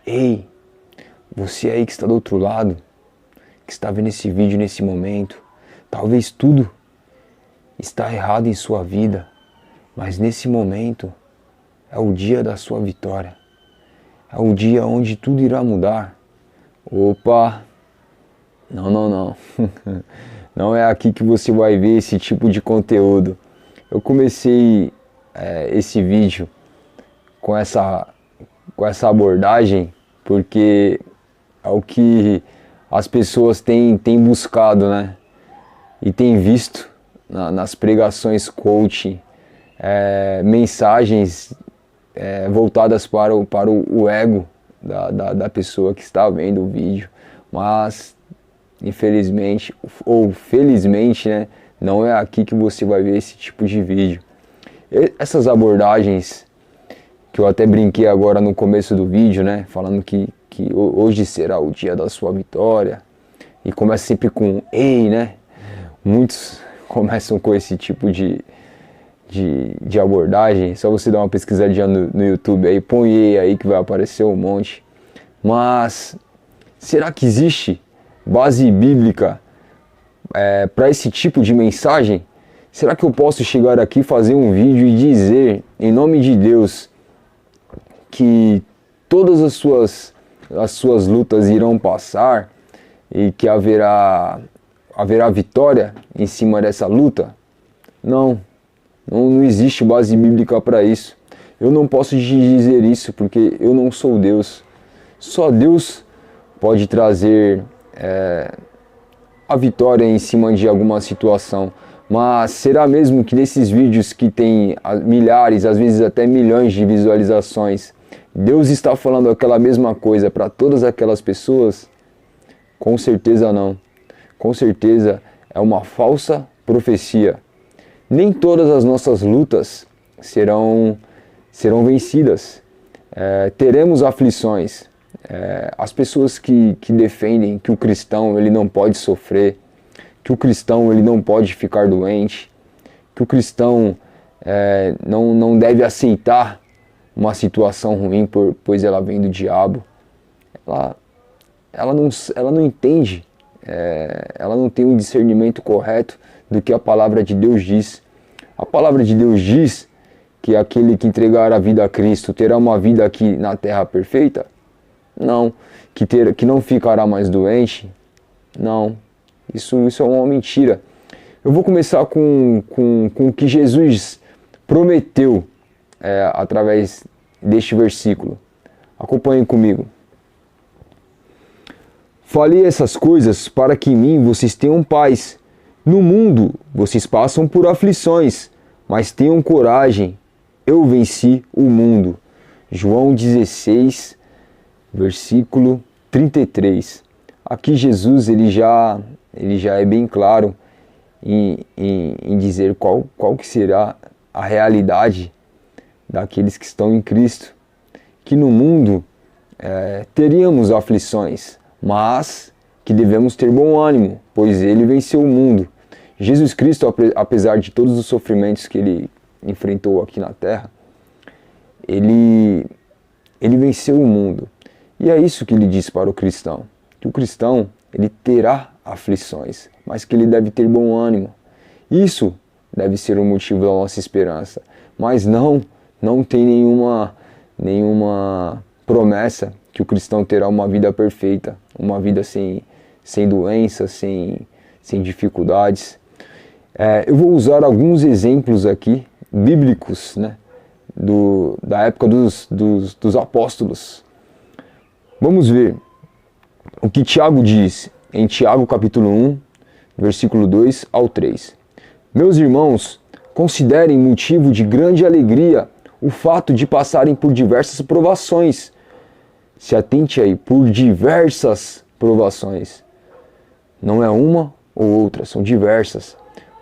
Ei, você aí que está do outro lado, que está vendo esse vídeo nesse momento, talvez tudo está errado em sua vida, mas nesse momento é o dia da sua vitória. É o dia onde tudo irá mudar. Opa! Não. Não é aqui que você vai ver esse tipo de conteúdo. Eu comecei esse vídeo com essa abordagem porque é o que as pessoas têm buscado, né? E têm visto nas pregações coaching, mensagens voltadas para o ego da pessoa que está vendo o vídeo, mas infelizmente ou felizmente, né, não é aqui que você vai ver esse tipo de vídeo. Essas abordagens que eu até brinquei agora no começo do vídeo, né, falando que hoje será o dia da sua vitória, e começa sempre com ei, né? Muitos começam com esse tipo de abordagem. Só você dar uma pesquisadinha no YouTube aí, põe ei aí que vai aparecer um monte. Mas será que existe base bíblica para esse tipo de mensagem? Será que eu posso chegar aqui, fazer um vídeo e dizer, em nome de Deus, que todas as suas lutas irão passar e que haverá vitória em cima dessa luta? Não existe base bíblica para isso. Eu não posso te dizer isso porque eu não sou Deus. Só Deus pode trazer a vitória em cima de alguma situação. Mas será mesmo que nesses vídeos que tem milhares, às vezes até milhões de visualizações, Deus está falando aquela mesma coisa para todas aquelas pessoas? Com certeza não. Com certeza é uma falsa profecia. Nem todas as nossas lutas serão vencidas. Teremos aflições. As pessoas que defendem que o cristão ele não pode sofrer, que o cristão ele não pode ficar doente, que o cristão não deve aceitar uma situação ruim pois ela vem do diabo. Ela não entende, ela não tem um discernimento correto do que a palavra de Deus diz. A palavra de Deus diz que aquele que entregar a vida a Cristo terá uma vida aqui na terra perfeita? Não. Que não ficará mais doente? Não. Isso é uma mentira. Eu vou começar com o que Jesus prometeu através deste versículo. Acompanhem comigo. Falei essas coisas para que em mim vocês tenham paz. No mundo vocês passam por aflições, mas tenham coragem. Eu venci o mundo. João 16, versículo 33. Aqui Jesus ele já é bem claro em dizer qual que será a realidade daqueles que estão em Cristo. Que no mundo teríamos aflições, mas que devemos ter bom ânimo, pois ele venceu o mundo. Jesus Cristo, apesar de todos os sofrimentos que ele enfrentou aqui na terra, ele venceu o mundo. E é isso que ele diz para o cristão, que o cristão ele terá aflições, mas que ele deve ter bom ânimo. Isso deve ser o motivo da nossa esperança, mas não tem nenhuma promessa que o cristão terá uma vida perfeita, uma vida sem doenças, sem dificuldades. Eu vou usar alguns exemplos aqui, bíblicos, né, da época dos apóstolos. Vamos ver o que Tiago diz em Tiago capítulo 1, versículo 2 ao 3. Meus irmãos, considerem motivo de grande alegria o fato de passarem por diversas provações. Se atente aí, por diversas provações. Não é uma ou outra, são diversas.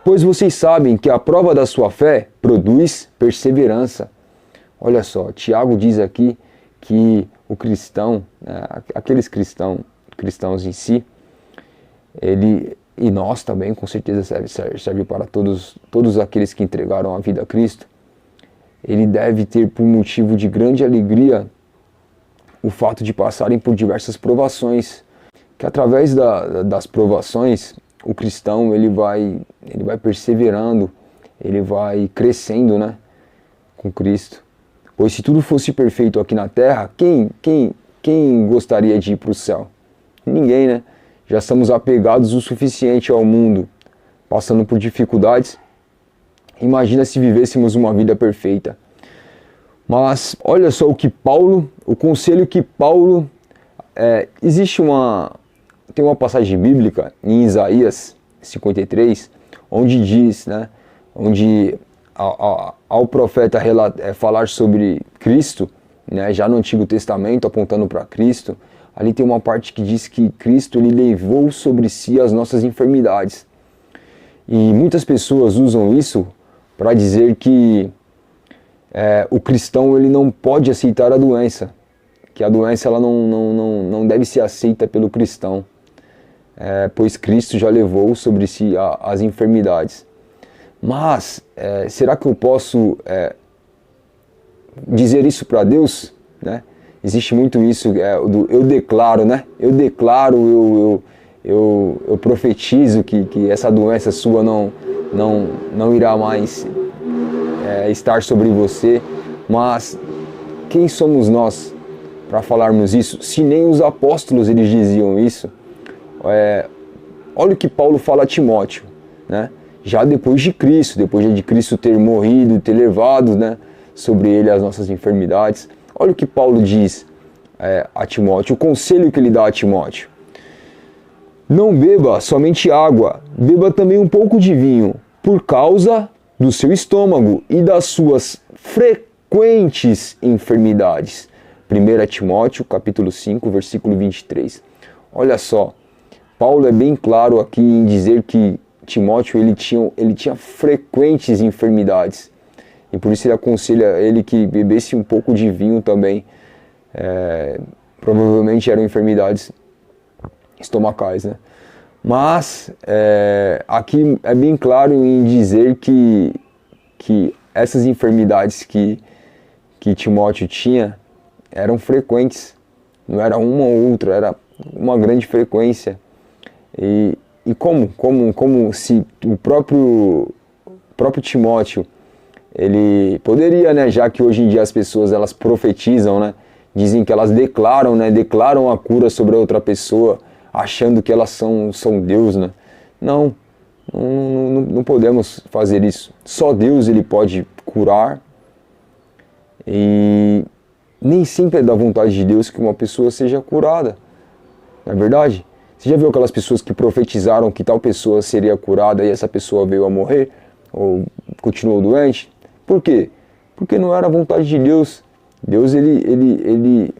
Pois vocês sabem que a prova da sua fé produz perseverança. Olha só, Tiago diz aqui que o cristão, aqueles cristãos em si, e nós também, com certeza serve para todos aqueles que entregaram a vida a Cristo, ele deve ter por motivo de grande alegria o fato de passarem por diversas provações, que através das provações, o cristão ele vai perseverando, ele vai crescendo, né, com Cristo. Pois se tudo fosse perfeito aqui na terra, quem gostaria de ir para o céu? Ninguém, né? Já estamos apegados o suficiente ao mundo, passando por dificuldades. Imagina se vivêssemos uma vida perfeita. Mas olha só o conselho que Paulo... tem uma passagem bíblica em Isaías 53, onde diz, né, onde ao profeta falar sobre Cristo, né, já no Antigo Testamento, apontando para Cristo, ali tem uma parte que diz que Cristo ele levou sobre si as nossas enfermidades. E muitas pessoas usam isso para dizer que o cristão ele não pode aceitar a doença, que a doença ela não deve ser aceita pelo cristão, pois Cristo já levou sobre si as enfermidades. Mas, será que eu posso dizer isso para Deus? Né? Existe muito isso, eu declaro, né? Eu declaro, eu profetizo que essa doença sua não irá mais estar sobre você. Mas quem somos nós para falarmos isso? Se nem os apóstolos eles diziam isso. Olha o que Paulo fala a Timóteo, né? Já depois de Cristo ter morrido, ter levado, né, sobre ele as nossas enfermidades. Olha o que Paulo diz a Timóteo, o conselho que ele dá a Timóteo. Não beba somente água, beba também um pouco de vinho, por causa do seu estômago e das suas frequentes enfermidades. 1 Timóteo, capítulo 5, versículo 23. Olha só, Paulo é bem claro aqui em dizer que Timóteo ele tinha frequentes enfermidades. E por isso ele aconselha ele que bebesse um pouco de vinho também. Provavelmente eram enfermidades estomacais, né? Mas aqui é bem claro em dizer que essas enfermidades que Timóteo tinha eram frequentes. Não era uma ou outra, era uma grande frequência. E como se o próprio Timóteo, ele poderia, né, já que hoje em dia as pessoas elas profetizam, né, dizem que elas declaram, né, declaram a cura sobre a outra pessoa, achando que elas são Deus, né? Não podemos fazer isso. Só Deus ele pode curar, e nem sempre é da vontade de Deus que uma pessoa seja curada, não é verdade? Você já viu aquelas pessoas que profetizaram que tal pessoa seria curada e essa pessoa veio a morrer? Ou continuou doente? Por quê? Porque não era a vontade de Deus. Deus ele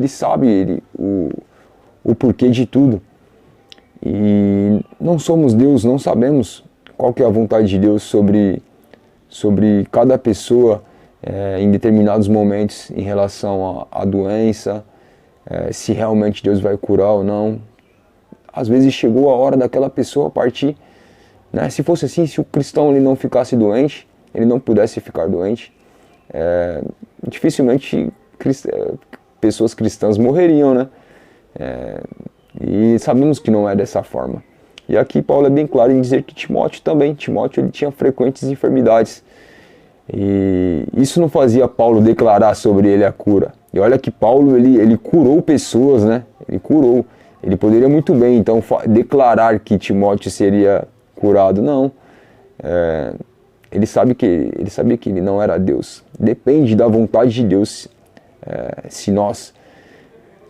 sabe o porquê de tudo. E não somos Deus, não sabemos qual que é a vontade de Deus sobre cada pessoa em determinados momentos em relação à doença, se realmente Deus vai curar ou não. Às vezes chegou a hora daquela pessoa partir, né? Se fosse assim, se o cristão ele não ficasse doente, ele não pudesse ficar doente, dificilmente pessoas cristãs morreriam, né? E sabemos que não é dessa forma. E aqui Paulo é bem claro em dizer que Timóteo ele tinha frequentes enfermidades. E isso não fazia Paulo declarar sobre ele a cura. E olha que Paulo ele curou pessoas, né? Ele curou. Ele poderia muito bem, então, declarar que Timóteo seria curado. Não. Ele sabia que ele não era Deus. Depende da vontade de Deus se nós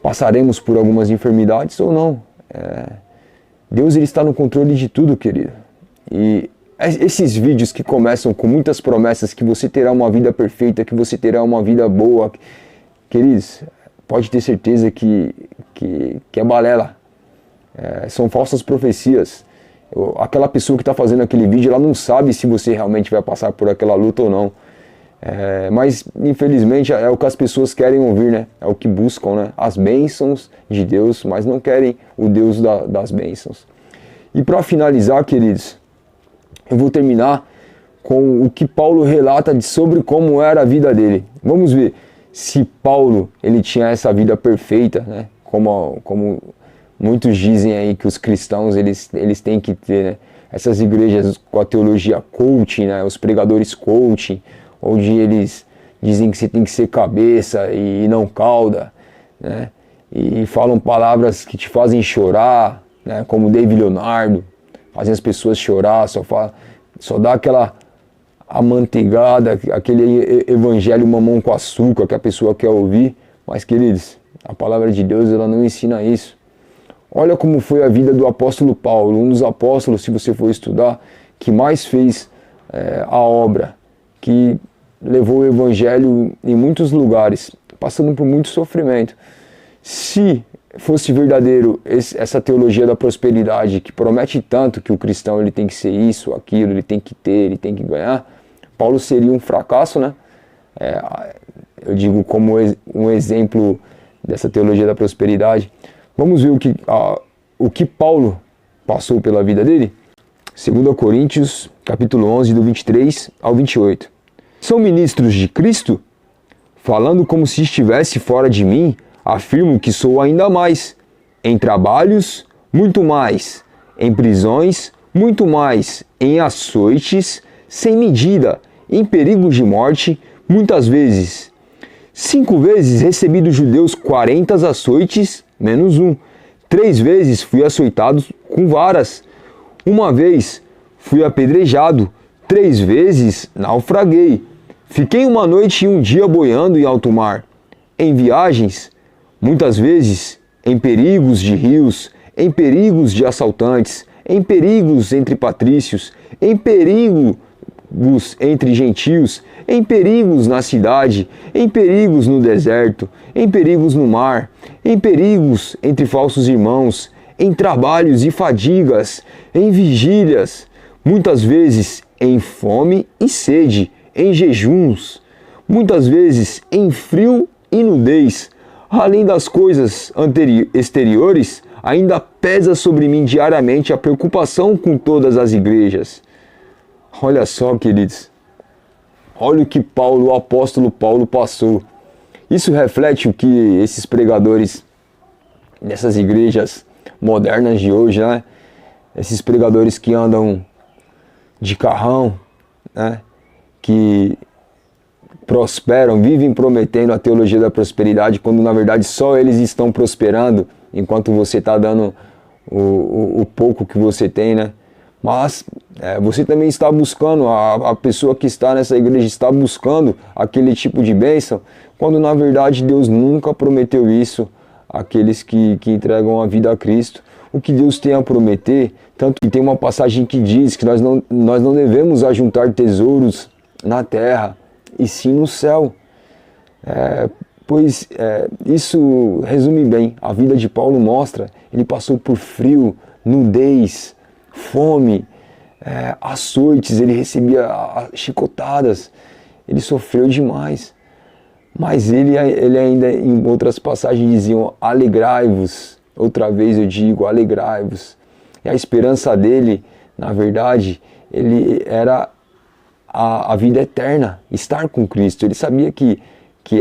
passaremos por algumas enfermidades ou não. Deus ele está no controle de tudo, querido. E esses vídeos que começam com muitas promessas que você terá uma vida perfeita, que você terá uma vida boa, queridos, pode ter certeza que é balela. São falsas profecias. Aquela pessoa que está fazendo aquele vídeo, ela não sabe se você realmente vai passar por aquela luta ou não. Mas, infelizmente, é o que as pessoas querem ouvir, né? É o que buscam, né? As bênçãos de Deus, mas não querem o Deus das bênçãos. E para finalizar, queridos, eu vou terminar com o que Paulo relata sobre como era a vida dele. Vamos ver. se Paulo ele tinha essa vida perfeita, né? Como muitos dizem aí que os cristãos eles têm que ter, né? Essas igrejas com a teologia coaching, né? Os pregadores coaching, onde eles dizem que você tem que ser cabeça e não cauda, né? E falam palavras que te fazem chorar, né? Como David Leonardo, fazem as pessoas chorar, só dá aquela amanteigada, aquele evangelho mamão com açúcar que a pessoa quer ouvir. Mas, queridos, a palavra de Deus ela não ensina isso. Olha como foi a vida do apóstolo Paulo, um dos apóstolos, se você for estudar, que mais fez a obra, que levou o evangelho em muitos lugares, passando por muito sofrimento. Se fosse verdadeiro essa teologia da prosperidade, que promete tanto que o cristão ele tem que ser isso, aquilo, ele tem que ter, ele tem que ganhar, Paulo seria um fracasso, né? Eu digo como um exemplo dessa teologia da prosperidade. Vamos ver o que Paulo passou pela vida dele? 2 Coríntios, capítulo 11, do 23 ao 28. São ministros de Cristo? Falando como se estivesse fora de mim, afirmo que sou ainda mais. Em trabalhos, muito mais. Em prisões, muito mais. Em açoites, sem medida. Em perigos de morte, muitas vezes. 5 vezes recebi dos judeus 40 açoites, menos 1. 3 vezes fui açoitado com varas. 1 vez fui apedrejado. 3 vezes naufraguei. Fiquei 1 noite e 1 dia boiando em alto mar. Em viagens, muitas vezes, em perigos de rios, em perigos de assaltantes, em perigos entre patrícios, em perigos entre gentios, em perigos na cidade, em perigos no deserto, em perigos no mar, em perigos entre falsos irmãos, em trabalhos e fadigas, em vigílias, muitas vezes em fome e sede, em jejuns, muitas vezes em frio e nudez. Além das coisas exteriores, ainda pesa sobre mim diariamente a preocupação com todas as igrejas. Olha só, queridos, olha o que o apóstolo Paulo passou. Isso reflete o que esses pregadores dessas igrejas modernas de hoje, né? Esses pregadores que andam de carrão, né? Que prosperam, vivem prometendo a teologia da prosperidade, quando na verdade só eles estão prosperando, enquanto você está dando o pouco que você tem, né? Mas você também está buscando, a pessoa que está nessa igreja está buscando aquele tipo de bênção, quando na verdade Deus nunca prometeu isso àqueles que entregam a vida a Cristo. O que Deus tem a prometer, tanto que tem uma passagem que diz que nós não devemos ajuntar tesouros na terra, e sim no céu. Pois isso resume bem. A vida de Paulo mostra, ele passou por frio, nudez, fome, açoites, ele recebia chicotadas, ele sofreu demais. Mas ele ainda, em outras passagens, diziam: alegrai-vos. Outra vez eu digo, alegrai-vos. E a esperança dele, na verdade, ele era a vida eterna, estar com Cristo. Ele sabia que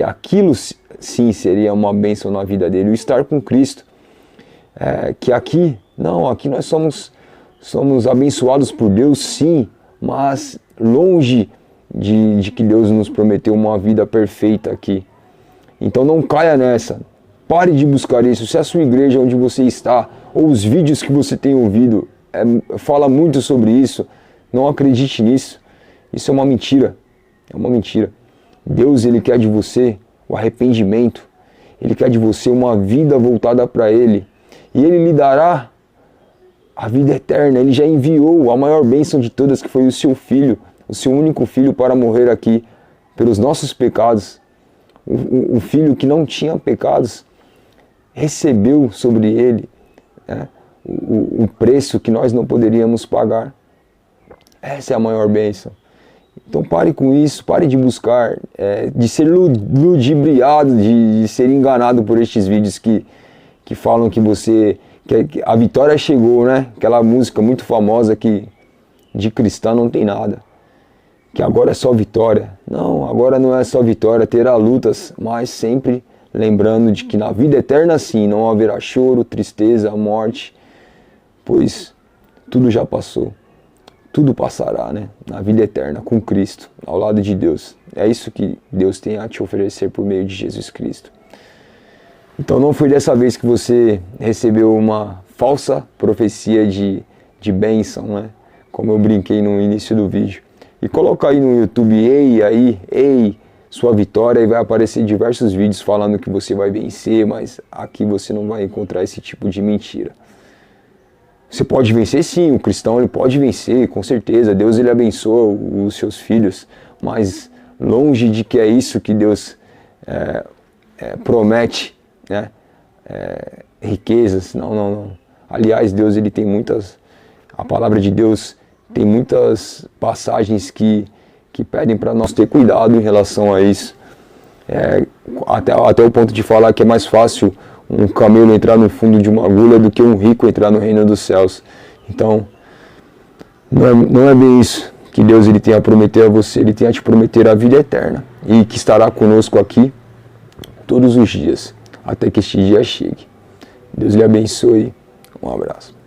aquilo sim seria uma bênção na vida dele, o estar com Cristo. Que aqui nós somos abençoados por Deus, sim, mas longe de que Deus nos prometeu uma vida perfeita aqui. Então não caia nessa. Pare de buscar isso. Se a sua igreja onde você está, ou os vídeos que você tem ouvido, fala muito sobre isso, não acredite nisso. Isso é uma mentira. É uma mentira. Deus, ele quer de você o arrependimento. Ele quer de você uma vida voltada para Ele. E Ele lhe dará a vida eterna. Ele já enviou a maior bênção de todas, que foi o seu Filho, o seu único Filho, para morrer aqui pelos nossos pecados. O Filho que não tinha pecados recebeu sobre Ele, né, o preço que nós não poderíamos pagar. Essa é a maior bênção. Então pare com isso, pare de buscar, de ser ludibriado, de ser enganado por estes vídeos que falam que a vitória chegou, né? Aquela música muito famosa que de cristão não tem nada. que agora é só vitória. Não, agora não é só vitória, terá lutas, mas sempre lembrando de que na vida eterna sim, não haverá choro, tristeza, morte, pois tudo já passou. Tudo passará, né? Na vida eterna, com Cristo, ao lado de Deus. É isso que Deus tem a te oferecer por meio de Jesus Cristo. Então não foi dessa vez que você recebeu uma falsa profecia de bênção, né? Como eu brinquei no início do vídeo. E coloca aí no YouTube, ei, sua vitória, e vai aparecer diversos vídeos falando que você vai vencer, mas aqui você não vai encontrar esse tipo de mentira. Você pode vencer sim, o cristão ele pode vencer, com certeza, Deus ele abençoa os seus filhos, mas longe de que é isso que Deus promete, né? Riquezas, não. Aliás, Deus ele tem a palavra de Deus tem muitas passagens que pedem para nós ter cuidado em relação a isso. Até o ponto de falar que é mais fácil um camelo entrar no fundo de uma agulha do que um rico entrar no reino dos céus. Então, não é bem isso que Deus ele tem a prometer a você. Ele tem a te prometer a vida eterna e que estará conosco aqui todos os dias, até que este dia chegue. Deus lhe abençoe. Um abraço.